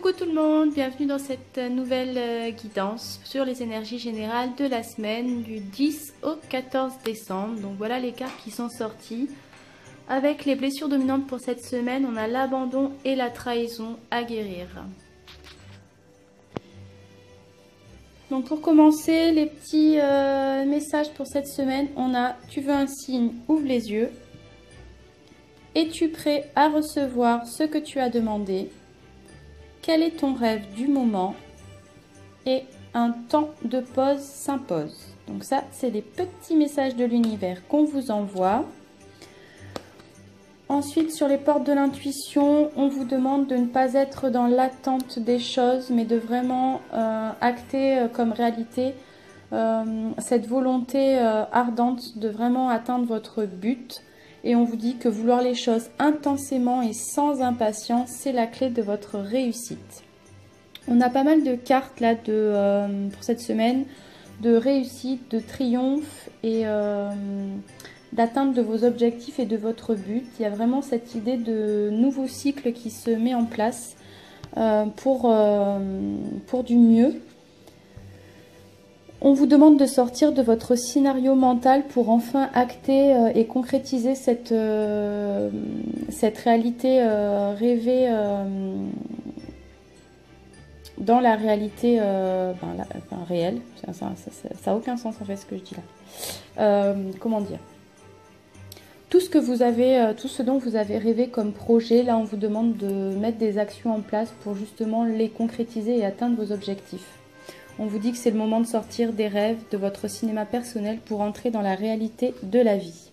Coucou tout le monde, bienvenue dans cette nouvelle guidance sur les énergies générales de la semaine du 10 au 14 décembre. Donc voilà les cartes qui sont sorties. Avec les blessures dominantes pour cette semaine, on a l'abandon et la trahison à guérir. Donc pour commencer, les petits messages pour cette semaine, on a « Tu veux un signe, ouvre les yeux ». Es-tu prêt à recevoir ce que tu as demandé? Quel est ton rêve du moment? Et un temps de pause s'impose. Donc ça, c'est les petits messages de l'univers qu'on vous envoie. Ensuite, sur les portes de l'intuition, on vous demande de ne pas être dans l'attente des choses, mais de vraiment acter comme réalité cette volonté ardente de vraiment atteindre votre but. Et on vous dit que vouloir les choses intensément et sans impatience, c'est la clé de votre réussite. On a pas mal de cartes là pour cette semaine, de réussite, de triomphe et d'atteinte de vos objectifs et de votre but. Il y a vraiment cette idée de nouveau cycle qui se met en place pour du mieux. On vous demande de sortir de votre scénario mental pour enfin acter et concrétiser cette réalité rêvée dans la réalité réelle. Ça n'a aucun sens en fait ce que je dis là. Comment dire? Tout ce dont vous avez rêvé comme projet, là on vous demande de mettre des actions en place pour justement les concrétiser et atteindre vos objectifs. On vous dit que c'est le moment de sortir des rêves, de votre cinéma personnel pour entrer dans la réalité de la vie.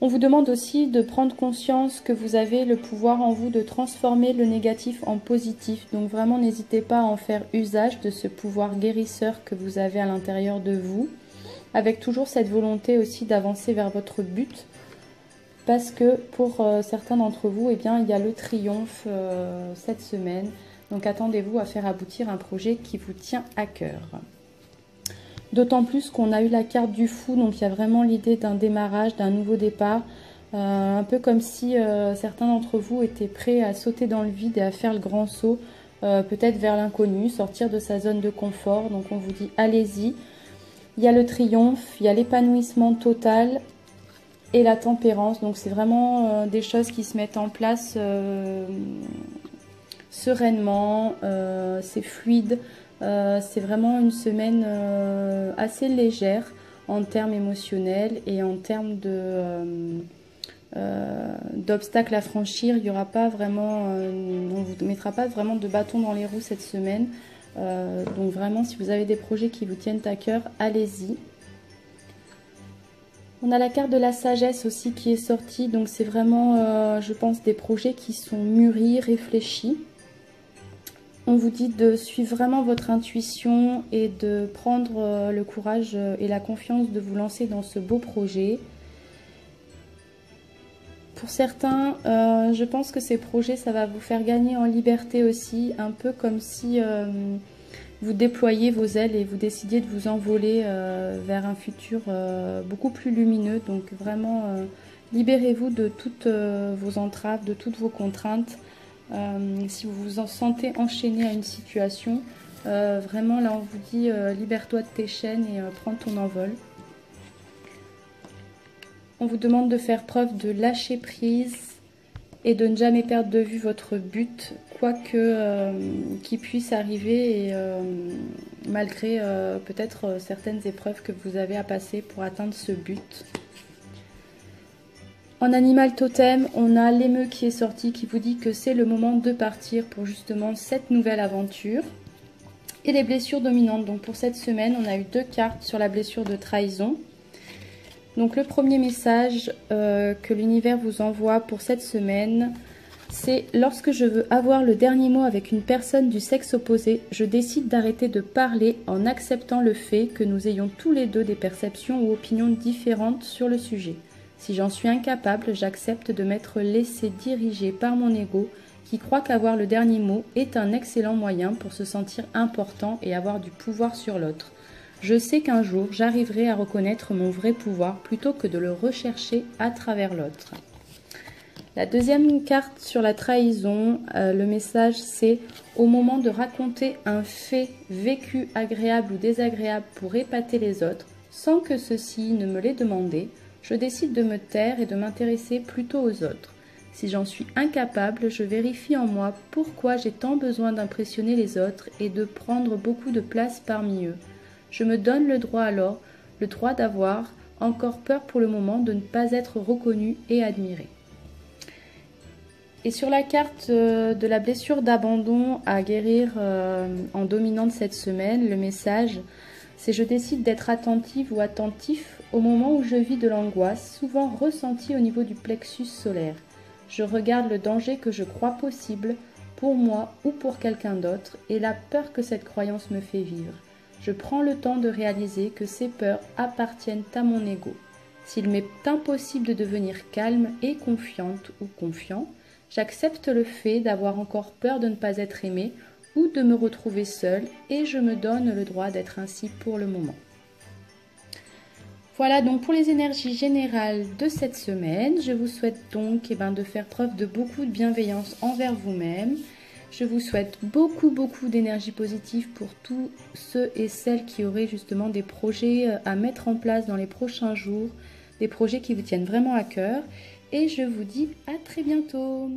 On vous demande aussi de prendre conscience que vous avez le pouvoir en vous de transformer le négatif en positif. Donc vraiment, n'hésitez pas à en faire usage de ce pouvoir guérisseur que vous avez à l'intérieur de vous, avec toujours cette volonté aussi d'avancer vers votre but. Parce que pour certains d'entre vous, eh bien, il y a le triomphe cette semaine. Donc attendez-vous à faire aboutir un projet qui vous tient à cœur. D'autant plus qu'on a eu la carte du fou, donc il y a vraiment l'idée d'un démarrage, d'un nouveau départ. Un peu comme si certains d'entre vous étaient prêts à sauter dans le vide et à faire le grand saut, peut-être vers l'inconnu, sortir de sa zone de confort. Donc on vous dit allez-y. Il y a le triomphe, il y a l'épanouissement total et la tempérance. Donc c'est vraiment des choses qui se mettent en place sereinement, c'est fluide, c'est vraiment une semaine assez légère en termes émotionnels et en termes d'obstacles à franchir. Il n'y aura pas vraiment, on ne vous mettra pas vraiment de bâton dans les roues cette semaine. Donc vraiment, si vous avez des projets qui vous tiennent à cœur, allez-y. On a la carte de la sagesse aussi qui est sortie, donc c'est vraiment, je pense, des projets qui sont mûris, réfléchis. On vous dit de suivre vraiment votre intuition et de prendre le courage et la confiance de vous lancer dans ce beau projet. Pour certains, je pense que ces projets, ça va vous faire gagner en liberté aussi, un peu comme si vous déployiez vos ailes et vous décidiez de vous envoler vers un futur beaucoup plus lumineux. Donc vraiment, libérez-vous de toutes vos entraves, de toutes vos contraintes. Si vous vous en sentez enchaîné à une situation, vraiment là on vous dit libère-toi de tes chaînes et prends ton envol. On vous demande de faire preuve de lâcher prise et de ne jamais perdre de vue votre but, quoi qu'il puisse arriver et malgré peut-être certaines épreuves que vous avez à passer pour atteindre ce but. En animal totem, on a l'émeu qui est sorti qui vous dit que c'est le moment de partir pour justement cette nouvelle aventure. Et les blessures dominantes. Donc pour cette semaine, on a eu 2 cartes sur la blessure de trahison. Donc le premier message que l'univers vous envoie pour cette semaine, c'est « Lorsque je veux avoir le dernier mot avec une personne du sexe opposé, je décide d'arrêter de parler en acceptant le fait que nous ayons tous les deux des perceptions ou opinions différentes sur le sujet. Si j'en suis incapable, j'accepte de m'être laissé diriger par mon ego qui croit qu'avoir le dernier mot est un excellent moyen pour se sentir important et avoir du pouvoir sur l'autre. Je sais qu'un jour, j'arriverai à reconnaître mon vrai pouvoir plutôt que de le rechercher à travers l'autre. » La deuxième carte sur la trahison, le message c'est au moment de raconter un fait vécu agréable ou désagréable pour épater les autres, sans que ceux-ci ne me l'aient demandé, je décide de me taire et de m'intéresser plutôt aux autres. Si j'en suis incapable, je vérifie en moi pourquoi j'ai tant besoin d'impressionner les autres et de prendre beaucoup de place parmi eux. Je me donne le droit alors, le droit d'avoir encore peur pour le moment de ne pas être reconnu et admiré. Et sur la carte de la blessure d'abandon à guérir en dominante cette semaine, le message, c'est je décide d'être attentive ou attentif au moment où je vis de l'angoisse, souvent ressentie au niveau du plexus solaire. Je regarde le danger que je crois possible pour moi ou pour quelqu'un d'autre et la peur que cette croyance me fait vivre. Je prends le temps de réaliser que ces peurs appartiennent à mon ego. S'il m'est impossible de devenir calme et confiante ou confiant, j'accepte le fait d'avoir encore peur de ne pas être aimée ou de me retrouver seule et je me donne le droit d'être ainsi pour le moment. Voilà donc pour les énergies générales de cette semaine. Je vous souhaite donc de faire preuve de beaucoup de bienveillance envers vous-même. Je vous souhaite beaucoup d'énergie positive pour tous ceux et celles qui auraient justement des projets à mettre en place dans les prochains jours, des projets qui vous tiennent vraiment à cœur. Et je vous dis à très bientôt.